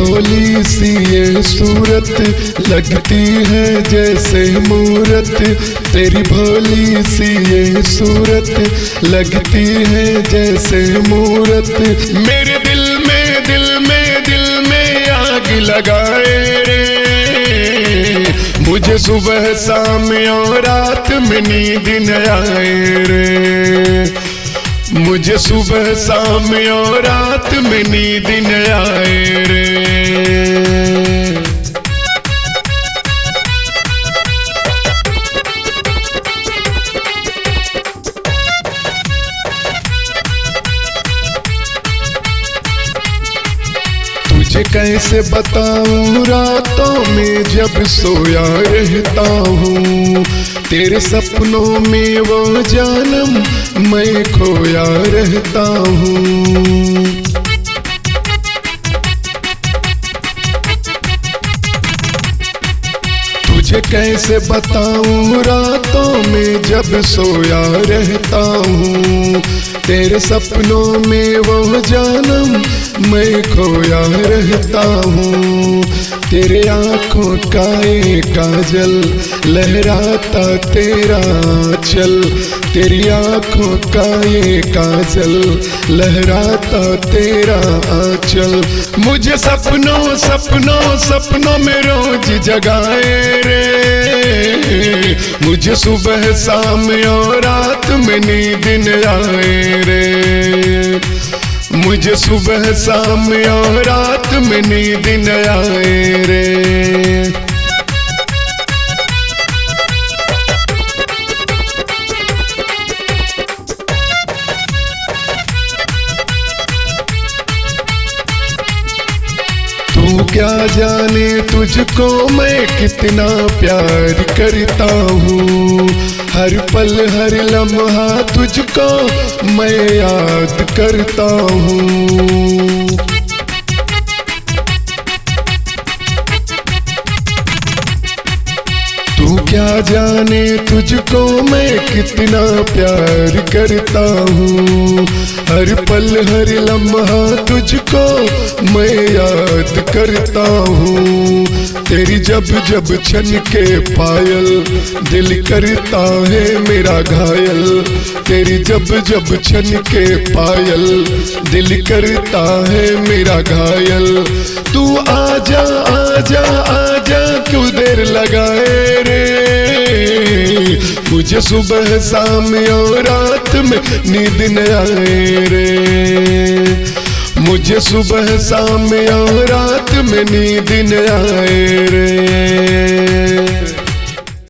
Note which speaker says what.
Speaker 1: भोली सी ये सूरत लगती है जैसे मूरत। तेरी भोली सी ये सूरत लगती है जैसे मूरत। मेरे दिल में आग लगाए रे। मुझे सुबह शाम और रात में नींद न आए रे। मुझे सुबह शाम और रात में नींद न आए रे। तुझे कैसे बताऊं रातों में जब सोया रहता हूँ। तेरे सपनों में वो जानम मैं खोया रहता हूँ। तुझे कैसे बताऊं रातों में जब सोया रहता हूँ। तेरे सपनों में वो जानम मैं खोया रहता हूँ। तेरे आँखों का एक काजल लहराता तेरा चल। तेरी आँखों का ये काजल लहराता तेरा आंचल। मुझे सपनों में रोज जगाए रे। मुझे सुबह शाम और रात में नींद न आए रे। मुझे सुबह शाम और रात में नींद न आए रे। तू क्या जाने तुझको मैं कितना प्यार करता हूँ। हर पल हर लम्हा तुझको मैं याद करता हूँ। तू क्या जाने तुझको मैं कितना प्यार करता हूँ। हर पल हर लम्हा तुझको मैं याद करता हूँ। तेरी जब जब छन के पायल दिल करता है मेरा घायल। तेरी जब जब छन के पायल दिल करता है मेरा घायल। तू आजा आजा आजा क्यों देर लगाए रे। मुझे सुबह शाम और रात में नींद न आए रे। मुझे सुबह शाम और रात में नींद न आए रे।